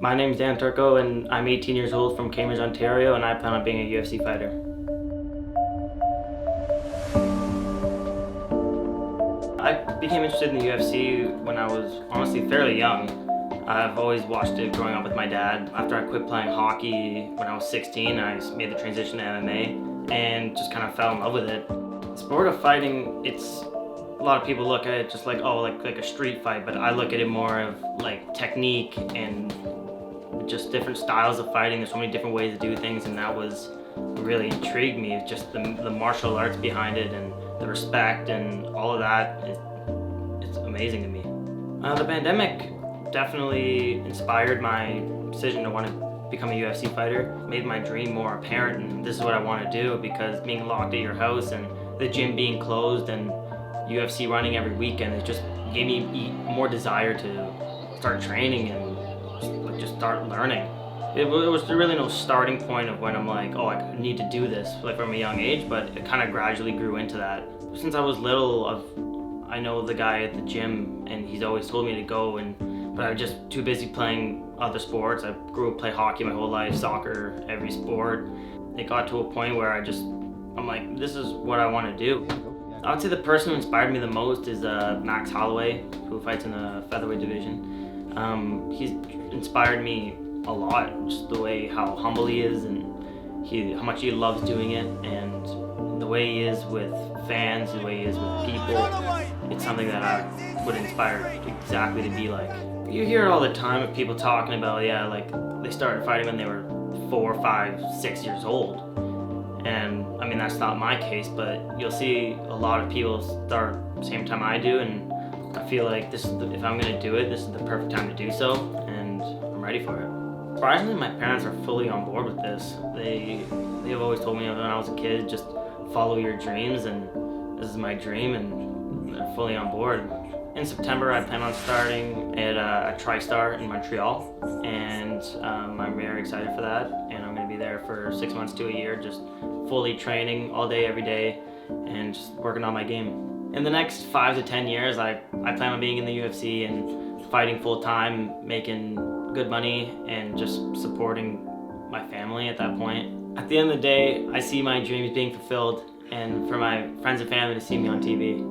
My name's Turco, and I'm 18 years old from Cambridge, Ontario, and I plan on being a UFC fighter. I became interested in the UFC when I was honestly fairly young. I've always watched it growing up with my dad. After I quit playing hockey when I was 16, I made the transition to MMA and just kind of fell in love with it. The sport of fighting, a lot of people look at it just like, oh, like a street fight, but I look at it more of like technique and just different styles of fighting. There's so many different ways to do things, and that was what really intrigued me. It's just the martial arts behind it and the respect and all of that. It's amazing to me. The pandemic definitely inspired my decision to want to become a UFC fighter. It made my dream more apparent, and this is what I want to do, because being locked at your house and the gym being closed and UFC running every weekend, it just gave me more desire to start training and just start learning. It was really no starting point of when I'm like, oh, I need to do this like from a young age, but it kind of gradually grew into that. Since I was little, I know the guy at the gym, and he's always told me to go, but I was just too busy playing other sports. I grew up playing hockey my whole life, soccer, every sport. It got to a point where I'm like, this is what I want to do. I would say the person who inspired me the most is Max Holloway, who fights in the featherweight division. He's inspired me a lot, just the way how humble he is and how much he loves doing it, and the way he is with fans, the way he is with people. It's something that I would inspire exactly to be like. You hear it all the time of people talking about, yeah, like they started fighting when they were 4, 5, 6 years old. And I mean, that's not my case, but you'll see a lot of people start the same time I do, and I feel like if I'm gonna do it, this is the perfect time to do so, and I'm ready for it. Surprisingly, my parents are fully on board with this. They've always told me when I was a kid, just follow your dreams, and this is my dream, and they're fully on board. In September, I plan on starting at a TriStar in Montreal, and I'm very excited for that, and I'm gonna be there for 6 months to a year, just fully training all day, every day, and just working on my game. In the next 5 to 10 years, I plan on being in the UFC and fighting full time, making good money, and just supporting my family at that point. At the end of the day, I see my dreams being fulfilled, and for my friends and family to see me on TV.